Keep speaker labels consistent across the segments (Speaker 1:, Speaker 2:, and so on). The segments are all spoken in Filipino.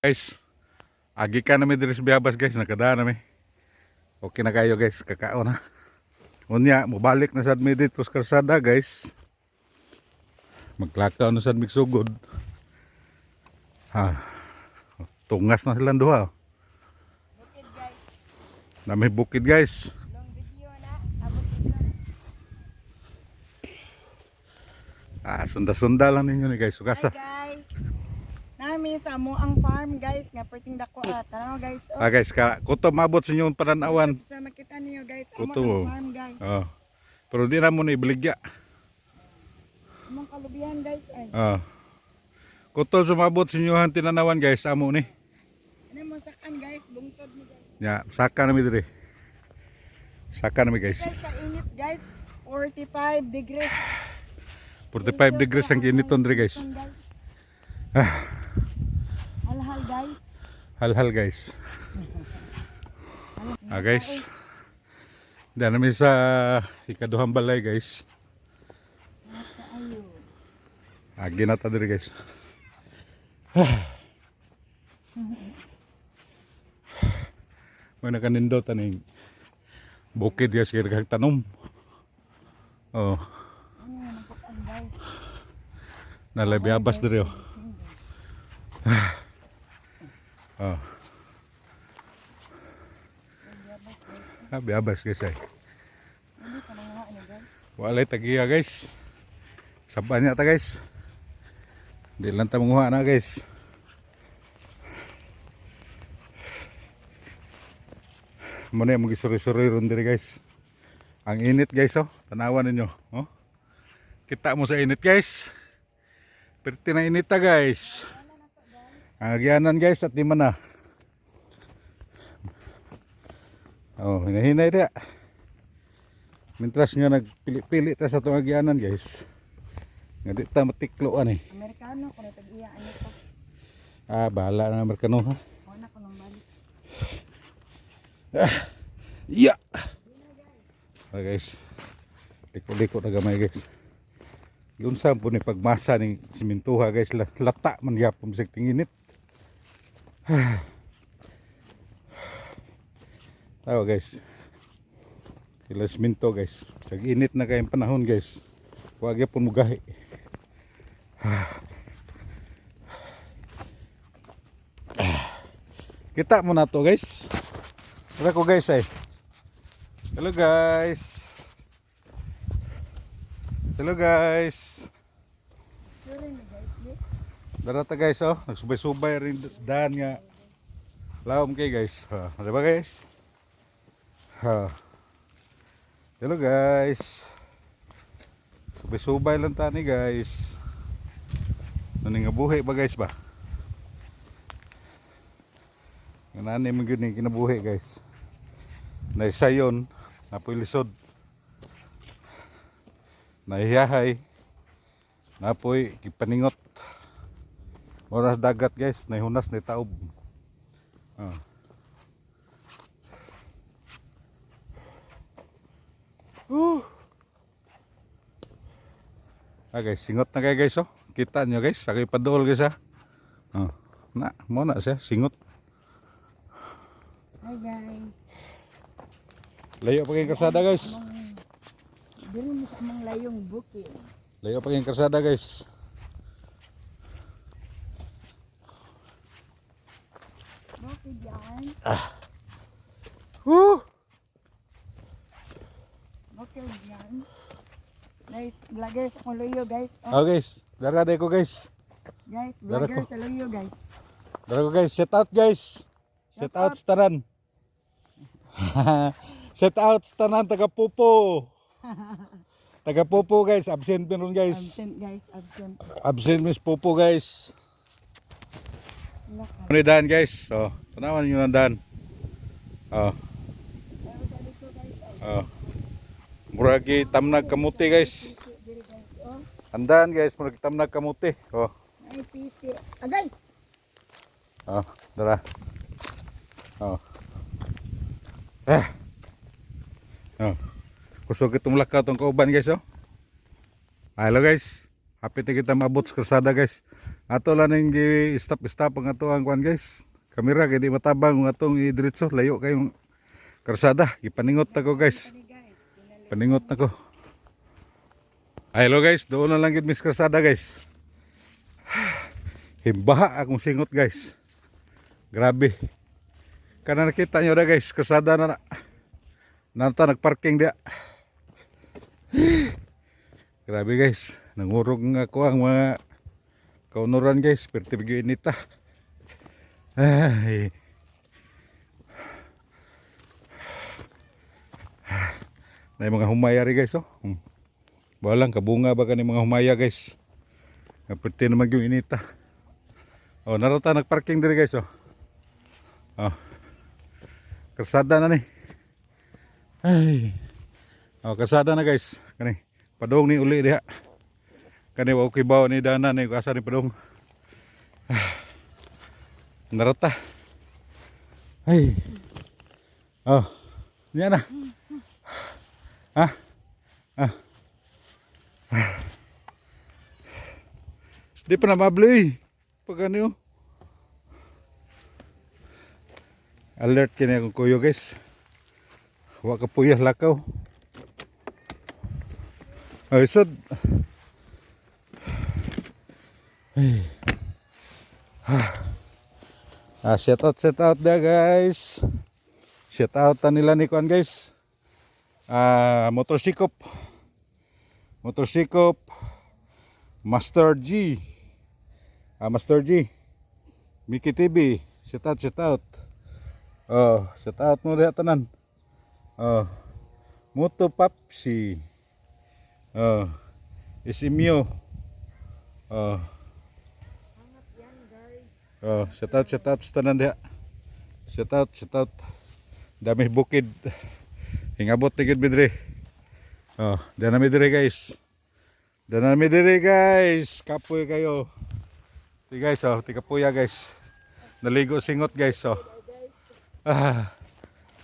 Speaker 1: Guys, agi ka namin diri sa Biabas guys, nakadaan namin. Okay na kayo guys, kakao na. Unya, mabalik na sad mi dito sa karsada guys. Maglakaw na sad mig sugod. Ha. Tungas na silang duha.
Speaker 2: Bukid guys.
Speaker 1: Nami bukid guys.
Speaker 2: Long video na. Abot ito.
Speaker 1: Sunda-sunda lang ninyo ni guys.
Speaker 2: Hi
Speaker 1: Sukasa.
Speaker 2: guys. Nami sa mo ang farm guys nga perting dako tanaw guys.
Speaker 1: Guys, kuto mabot sa inyong pananawan.
Speaker 2: Sa makita niyo guys,
Speaker 1: Kuto.
Speaker 2: ang farm guys.
Speaker 1: Pero di na mo na ibaligya.
Speaker 2: Among kalubihan guys ay.
Speaker 1: Kuto sumabot sa inyong tinanawan guys, amo ni.
Speaker 2: Ano mo sakan guys, bungtod mo guys.
Speaker 1: Ya, saka nami diri. Saka nami guys.
Speaker 2: Guys, sa init guys. 45 degrees.
Speaker 1: 45 degrees ang kiniton diri guys.
Speaker 2: Halhal guys.
Speaker 1: Hal-hal guys. Guys. Diyan namin sa ikaduhang balay guys. Agi na ta diri guys. May nakanindot aning bukid guys kaya tanom. Oh. Nalabiabas diri oh. Biabas guys ay. Walay tagiya guys. Saban niya ta guys. Di lang ta manguha na guys. Muna yung magisuri-suri ron diri guys. Ang init guys oh. Tanawan ninyo. Oh. Kita mo sa init guys. Perti na init ta guys. Ang agyanan guys at di man na. Oh, hinahinay dia. Mintras nga nagpili-pili ta sa itong agyanan guys. Nga di ta matikloan eh.
Speaker 2: Amerikano ko na tag-iya ano pa.
Speaker 1: Bahala na Amerikano ha.
Speaker 2: Wala ko nang balik.
Speaker 1: Yeah. Guys. Liko-liko na gamay guys. Yun sa po ni pagmasa ni simintuha guys. Lata man yapon sa tinginit. Tawa guys. Sila siminto guys. Sa init na kayong panahon guys. Huwag yapon mo gahi. Kita mo na to guys. Wala ko guys ay. Hello guys. Hello guys.
Speaker 2: Sure na guys.
Speaker 1: Darata guys oh. Nagsubay-subay rin daan nga. Lawom kay guys. Ada ba guys? Hello guys. Subay-subay lang tani guys. Nani nga buhay ba guys ba? Nani man gyud ni kinabuhi guys. Naisayon, napoy lisod. Naihiyahay. Napoy kipaningot. Oras dagat guys, naihunas ni taob. Guys, singot na kayo guys oh. Kita nyo guys, sakay padol guys ha. Mo na siya, singot.
Speaker 2: Hi guys.
Speaker 1: Layo pa kayong karsada guys.
Speaker 2: Dili mo sa among layong bukid.
Speaker 1: Layo pa kayong karsada guys.
Speaker 2: Bukid yan. Bukid yan. Guys, vloggers akong luyo guys.
Speaker 1: Guys, dara ko guys.
Speaker 2: Guys,
Speaker 1: Dara
Speaker 2: vloggers
Speaker 1: ko.
Speaker 2: sa luyo guys.
Speaker 1: Dara ko guys, shout out guys. Shout out sa tanan. Shout out sa tanan taga Pupo. Taga Pupo guys, absent meron guys.
Speaker 2: Absent guys, absent.
Speaker 1: Absent Miss Pupo guys.
Speaker 2: Laka.
Speaker 1: Ano yung daan guys? Tanawan nyo ng daan. Muragi tamnag kamuti guys.
Speaker 2: Diri guys, oh.
Speaker 1: Andaan guys, muragi tamnag kamuti.
Speaker 2: Ay PC. Agay.
Speaker 1: Dara. Kusog itong lakaw itong kauban guys oh. Hello guys. Happy na kita maabot sa karsada guys. Ato lang ning gi-stop ang ato ang kuan guys. Kamera kay di matabang ang atong idiretso, layo kayong karsada. Gipaningot ako guys. Paningot nako. Ay, hello guys, doon na lang gid mis karsada guys. Himbaha akong singot guys. Grabe. Kana nakita nyo da guys, karsada na na. Nanta nagparking dia. Grabe guys, nangurog nga ako ang mga kaunuran guys, perti bigyo inita. Ay. Na mga humaya rin guys oh. Balang kabunga ba kani mga humaya guys. Nga perti naman yung inita. Oh, narata nagparking diri guys oh. Oh. Karsada na ni. Ay. Oh, karsada na guys. Kani padong ni uli diha. Kani wa okay baw ni dana ni asa ni padong. Narata. Ay. Oh. Niya na. Ah. Ah. Di pa na mabli. Pag ano. Alert kini akong kuyo guys. Wa ka puyah lakaw. Ay sad. Ay. Shout out da guys. Shout out nila ni kuan guys. Motorsikop Master G. Master G. Miki TV. Shout out. Oh, shout out mo diha tanan. Oh. Moto Papsi. Oh. Isimyo. Oh. Oh, shout out sa tanan diha. Shout out. Dami bukid. Hingabot tigid bidre. Oh, danami dire guys. Kapoy kayo. Ti guys oh, ti kapuya guys. Naligo singot guys oh.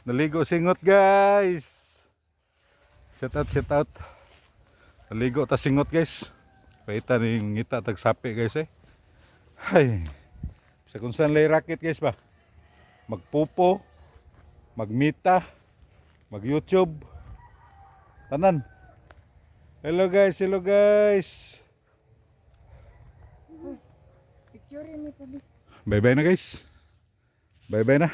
Speaker 1: Naligo singot guys. Shout out. Naligo ta singot guys. Paita ni ngita tag sapi guys eh. Hay. Sa kung saan lay racket guys ba. Magpupo, magmita, mag YouTube. Tanan. Hello guys.
Speaker 2: Picture ni po.
Speaker 1: Bye bye na guys. Bye bye na.